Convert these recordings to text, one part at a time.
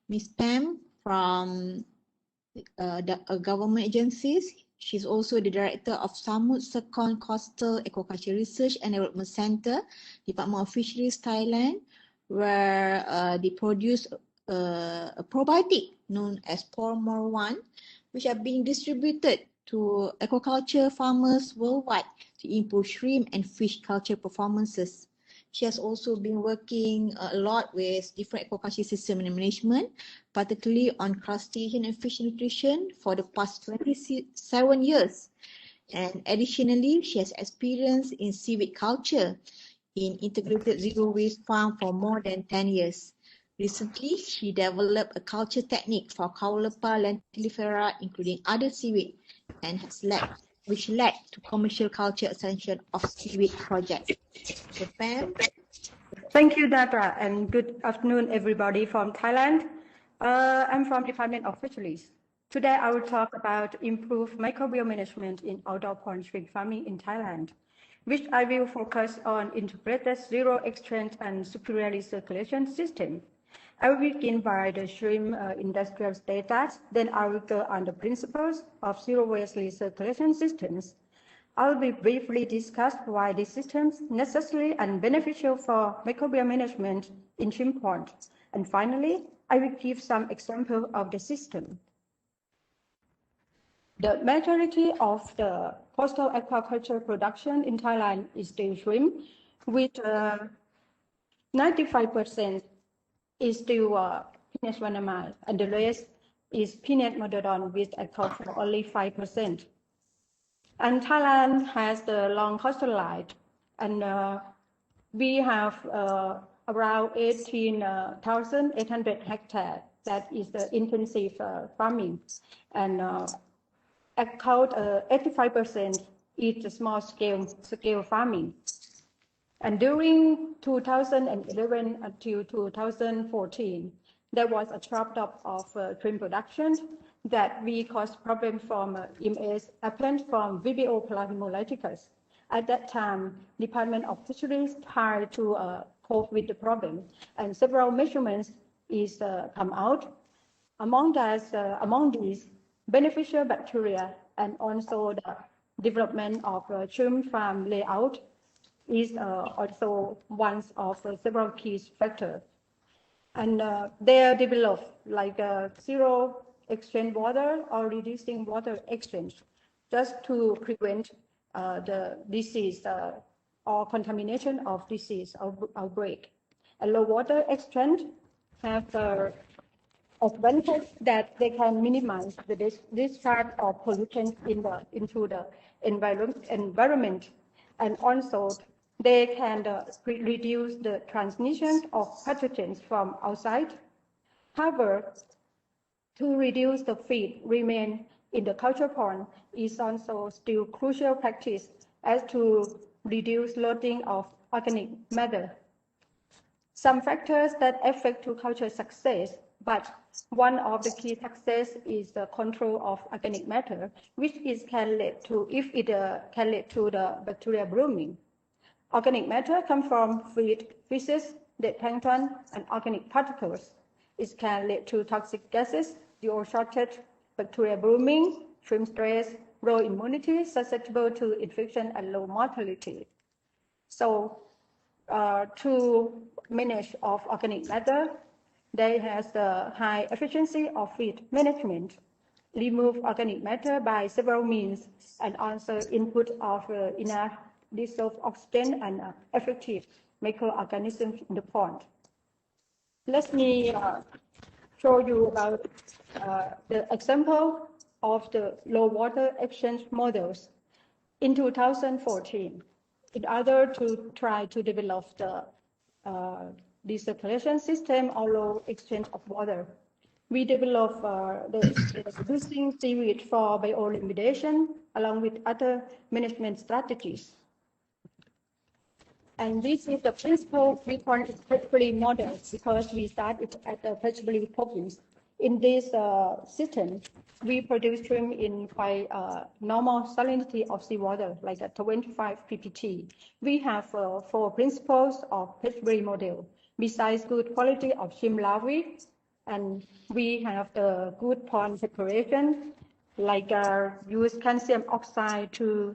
Ms. Pam from the government agencies. She's also the director of Samut Sekon Coastal Aquaculture Research and Development Center, Department of Fisheries, Thailand, where they produce a probiotic known as Pormor 1, which are being distributed to aquaculture farmers worldwide to improve shrimp and fish culture performances. She has also been working a lot with different aquaculture system and management, particularly on crustacean and fish nutrition for the past 27 years. And additionally, she has experience in seaweed culture in integrated zero waste farm for more than 10 years. Recently, she developed a culture technique for Caulepa lentilifera, including other seaweed, and which led to commercial culture extension of seaweed project. So, Pam. Thank you, Natra, and good afternoon, everybody from Thailand. I'm from Department of Fisheries. Today, I will talk about improved microbial management in outdoor pond shrimp farming in Thailand, which I will focus on integrated zero exchange and superior recirculation system. I will begin by the shrimp industrial status, then I will go on the principles of zero waste recirculation systems. I will briefly discuss why these systems are necessary and beneficial for microbial management in shrimp ponds. And finally, I will give some examples of the system. The majority of the coastal aquaculture production in Thailand is still shrimp, with 95% is still Pinus vanamai, and the rest is Pinus mododon, which account for only 5%. And Thailand has the long coastal line, and we have around 18,800 hectares. That is the intensive farming, and account 85% is the small scale farming. And during 2011 until 2014, there was a drop of shrimp production that we caused problem from MS apparent from Vibrio pelagicolyticus. At that time, Department of Fisheries tried to cope with the problem, and several measurements is come out. Among these, beneficial bacteria and also the development of shrimp farm layout is also one of several key factors. And they develop like zero exchange water or reducing water exchange just to prevent the disease or contamination of disease outbreak. And low water exchange have advantage that they can minimize the discharge of pollutants into the environment, and also they can reduce the transmission of pathogens from outside. However, to reduce the feed remain in the culture pond is also still crucial practice as to reduce loading of organic matter. Some factors that affect to culture success, but one of the key success is the control of organic matter, which can lead to the bacteria blooming. Organic matter comes from feed, fishes, dead plankton, and organic particles. It can lead to toxic gases, fuel shortage, bacteria blooming, shrimp stress, low immunity, susceptible to infection, and low mortality. So to manage of organic matter, they has the high efficiency of feed management, remove organic matter by several means, and also input of enough dissolved oxygen and effective microorganisms in the pond. Let me show you about the example of the low water exchange models. In 2014, in order to try to develop the recirculation system or low exchange of water, we developed the reducing seaweed for bioremediation along with other management strategies. And this is the principle we call it Petrobras model, because we started at the Petrobras province. In this system, we produce shrimp in quite normal salinity of seawater, like a 25 ppt. We have 4 principles of Petrobras model. Besides good quality of shrimp larvae, and we have the good pond preparation, like use calcium oxide to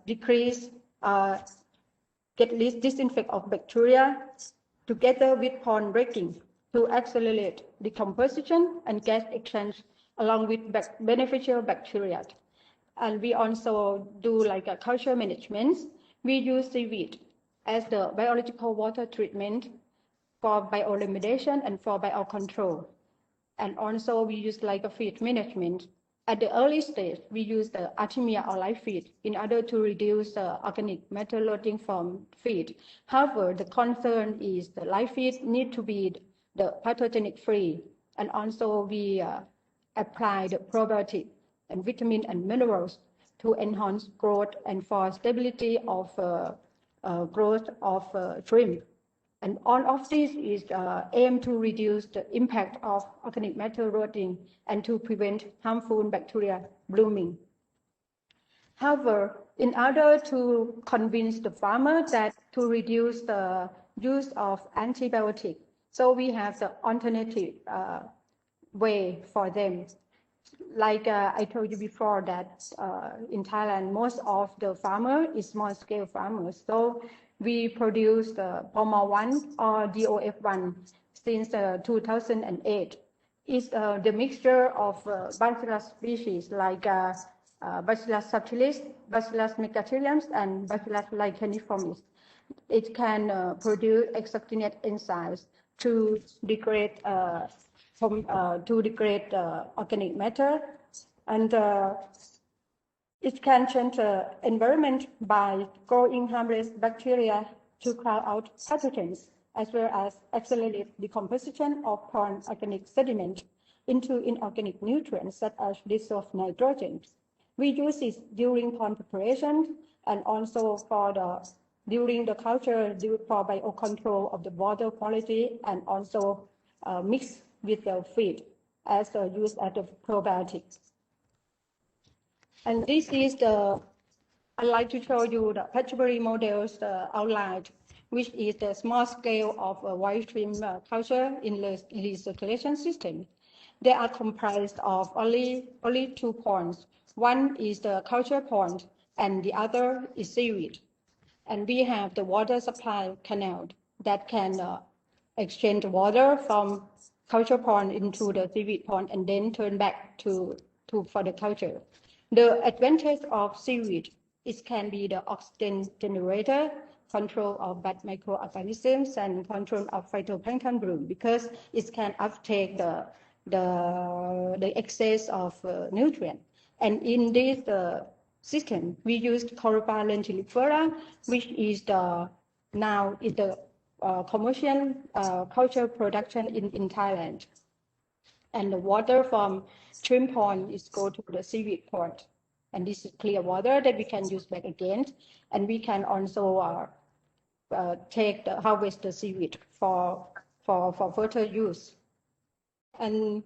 decrease, get least disinfect of bacteria, together with pond breaking to accelerate decomposition and gas exchange along with beneficial bacteria. And we also do like a culture management. We use seaweed as the biological water treatment for bioremediation and for biocontrol. And also we use like a feed management. At the early stage, we use the artemia or live feed in order to reduce the organic matter loading from feed. However, the concern is the live feed need to be the pathogenic free. And also we apply the probiotic and vitamin and minerals to enhance growth and for stability of growth of shrimp. And all of this is aimed to reduce the impact of organic matter rotting and to prevent harmful bacteria blooming. However, in order to convince the farmer that to reduce the use of antibiotic, so we have the alternative way for them. Like I told you before that in Thailand, most of the farmer is small-scale farmers. So we produce the POMA1 or DOF1 since 2008. It's the mixture of Bacillus species like Bacillus subtilis, Bacillus megatherium, and Bacillus licheniformis. It can produce exogenous enzymes to degrade organic matter, and it can change the environment by growing harmless bacteria to crowd out pathogens, as well as accelerate decomposition of pond organic sediment into inorganic nutrients such as dissolved nitrogen. We use it during pond preparation and also for during the culture for biocontrol of the water quality, and also mixed with the feed as used as a probiotic. And this is I'd like to show you the Pechbury model's outline, which is the small scale of wild shrimp culture in the recirculation system. They are comprised of only 2 ponds. One is the culture pond and the other is seaweed. And we have the water supply canal that can exchange water from culture pond into the seaweed pond and then turn back for the culture. The advantage of seaweed, it can be the oxygen generator, control of bad microorganisms, and control of phytoplankton bloom, because it can uptake the excess of nutrient. And in this system, we used Corypha lentillifera, which is now is the commercial culture production in Thailand. And the water from shrimp pond is go to the seaweed pond. And this is clear water that we can use back again. And we can also harvest the seaweed for further use. And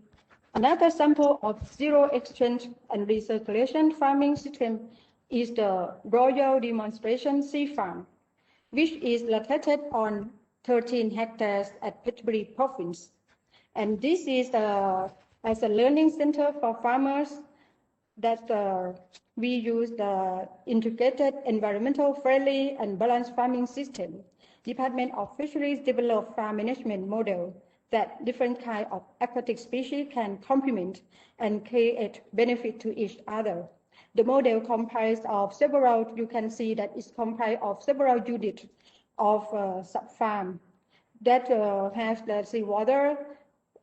another sample of zero exchange and recirculation farming system is the Royal Demonstration Sea Farm, which is located on 13 hectares at Phetchaburi province. And this is as a learning center for farmers that we use the integrated environmental friendly and balanced farming system. Department of Fisheries developed farm management model that different kinds of aquatic species can complement and create benefit to each other. The model comprised of several, you can see that it's comprised of several units of sub-farm that has the seawater,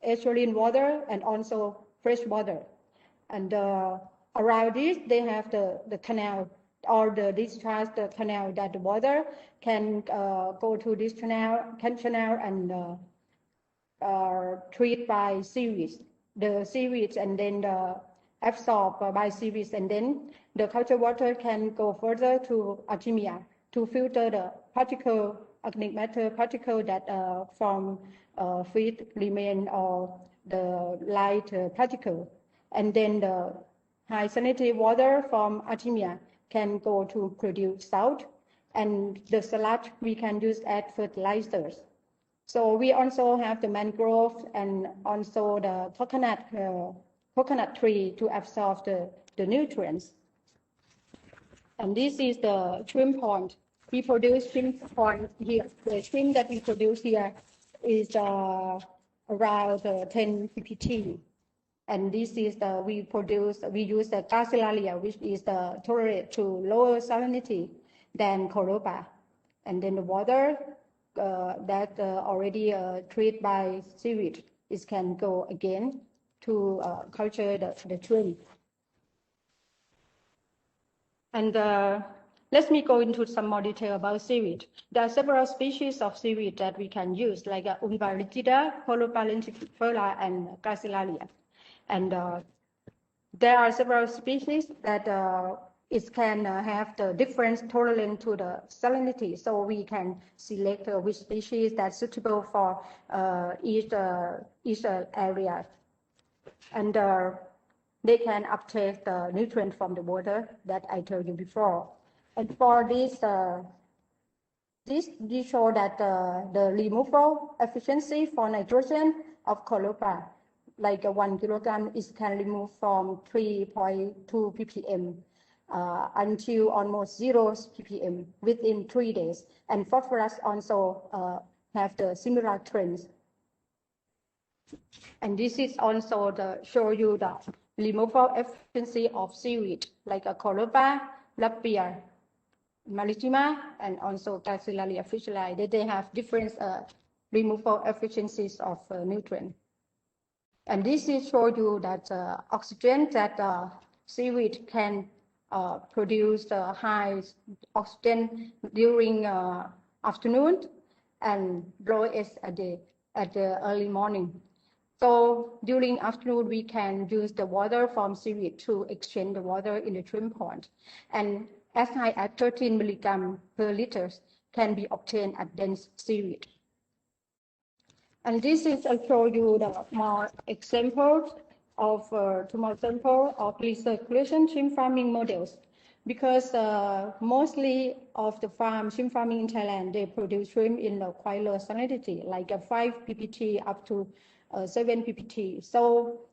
estuarine water, and also fresh water. And around this, they have the canal or the discharge the canal that the water can go to this canal and treat by seaweed, the seaweed, and then absorbed by seaweed, and then the culture water can go further to artemia to filter the particle, organic matter particle that from feed remain or the light particle, and then the high salinity water from artemia can go to produce salt, and the sludge we can use as fertilizers. So we also have the mangrove and also the coconut tree to absorb the nutrients. And this is the shrimp pond. We produce shrimp pond here. The shrimp that we produce here is around 10 ppt. And this is we use the Carcelaria, which is tolerate to lower salinity than Coropa. And then the water that already treated by seaweed, it can go again to culture the shrimp. And let me go into some more detail about seaweed. There are several species of seaweed that we can use, like Umba rigida, Coropa lentifera, and Carcelaria. And there are several species that it can have the different tolerance to the salinity, so we can select which species that's suitable for each area. And they can uptake the nutrient from the water that I told you before. And for this show that the removal efficiency for nitrogen of Coropa, like 1 kilogram, is can remove from 3.2 ppm until almost 0 ppm within 3 days. And phosphorus also have the similar trends. And this is also show you the removal efficiency of seaweed, like a Coropa, Lapia, Maritima, and also Carcelaria fishlii. They have different removal efficiencies of nutrient. And this is show you that oxygen that seaweed can produce high oxygen during afternoon and lowest at the early morning. So during afternoon, we can use the water from seaweed to exchange the water in the shrimp pond. And as high as 13 milligrams per liter can be obtained at dense seaweed. And this is I show you the more examples of recirculation shrimp farming models, because mostly of the shrimp farming in Thailand, they produce shrimp in a quite low salinity, like 5 ppt up to 7 ppt. So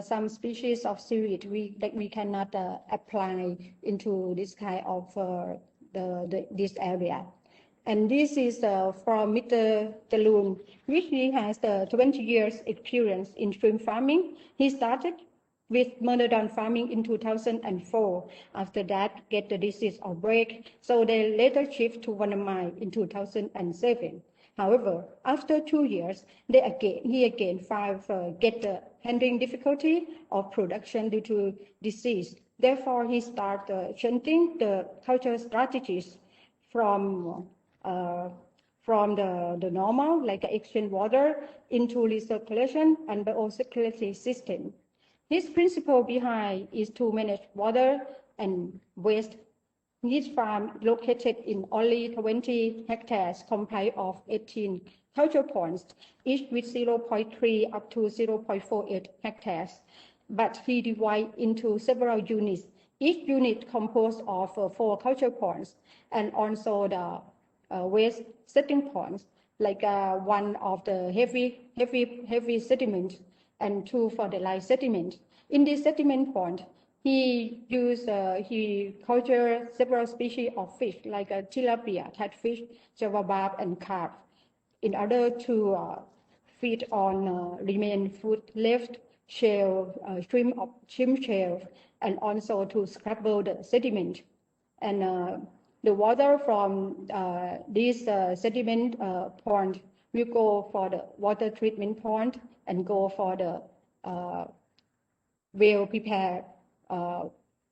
some species of seaweed we cannot apply into this kind of this area. And this is from Mr. Jalun, which he has 20 years experience in shrimp farming. He started with Myrmidon farming in 2004. After that, get the disease outbreak. So they later shift to Vanamai in 2007. However, after 2 years, he again get the handling difficulty of production due to disease. Therefore, he started changing the culture strategies from the normal, like exchange water, into recirculation and biocirculatory system. His principle behind is to manage water and waste. His farm located in only 20 hectares, comprised of 18 culture ponds, each with 0.3 up to 0.48 hectares. But he divided into several units. Each unit composed of 4 culture ponds, and also the waste setting ponds, like one of the heavy sediment and 2 for the light sediment. In this sediment pond, he culture several species of fish, like tilapia, catfish, java barb, and carp, in order to feed on remaining food left, shell, shrimp shell, and also to scrabble the sediment. And the water from this sediment pond will go for the water treatment pond and go for the well-prepared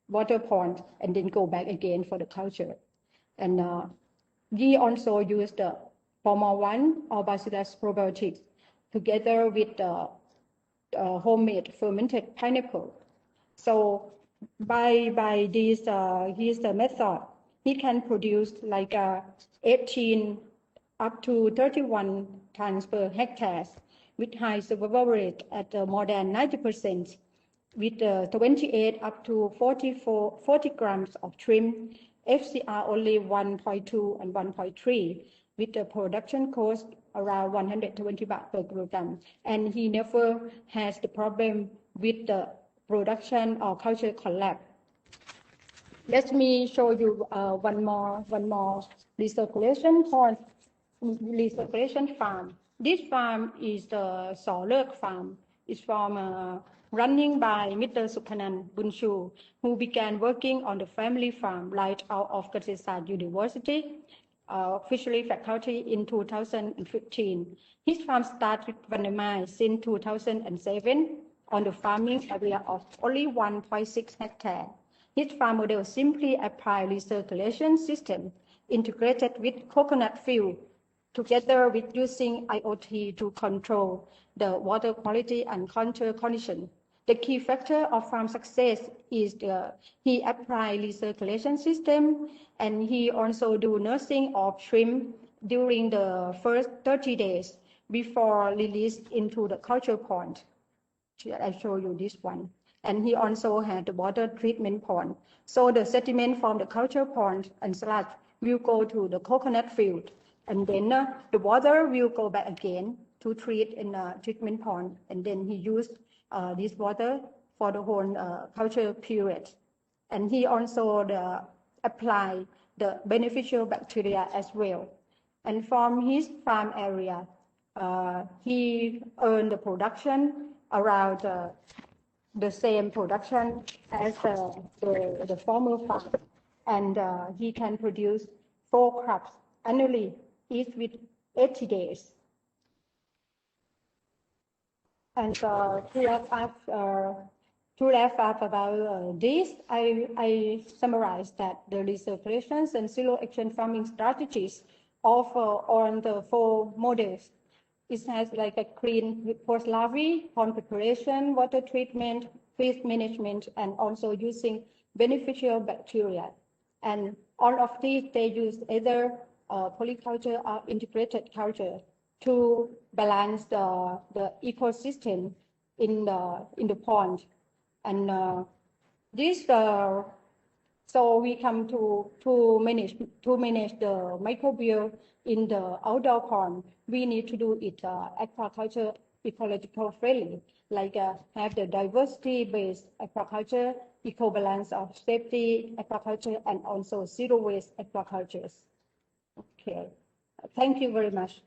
water pond, and then go back again for the culture. And we also use the Formal 1 or Bacillus probiotics together with the homemade fermented pineapple. So by this his method, he can produce like 18 up to 31 tons per hectare with high survival rate at more than 90%, with 28 up to 40 grams of shrimp, FCR only 1.2 and 1.3, with the production cost around 120 baht per kilogram, and he never has the problem with the production or culture collapse. Let me show you one more recirculation farm. This farm is the Solek farm. It's from running by Mr. Sukhanan Bunshu, who began working on the family farm right out of Kasetsart University, fishery faculty in 2015. His farm started Vanamai since 2007 on the farming area of only 1.6 hectares. His farm model simply applied recirculation system integrated with coconut field, together with using IoT to control the water quality and culture condition. The key factor of farm success is he applied recirculation system, and he also do nursing of shrimp during the first 30 days before release into the culture pond. I show you this one. And he also had the water treatment pond. So the sediment from the culture pond and sludge will go to the coconut field. And then the water will go back again to treat in a treatment pond. And then he used this water for the whole culture period. And he also applied the beneficial bacteria as well. And from his farm area, he earned the production around the same production as the former farm, and he can produce 4 crops annually, each with 80 days. And to wrap up about this, I summarize that the recirculations and zero action farming strategies offer on the 4 models. It has like a clean post-larvae, pond preparation, water treatment, fish management, and also using beneficial bacteria. And all of these, they use either polyculture or integrated culture to balance the ecosystem in the pond. And this so we come to manage the microbial in the outdoor pond. We need to do it aquaculture ecological friendly, like have the diversity-based aquaculture, eco-balance of safety aquaculture, and also zero waste aquacultures. Okay, thank you very much.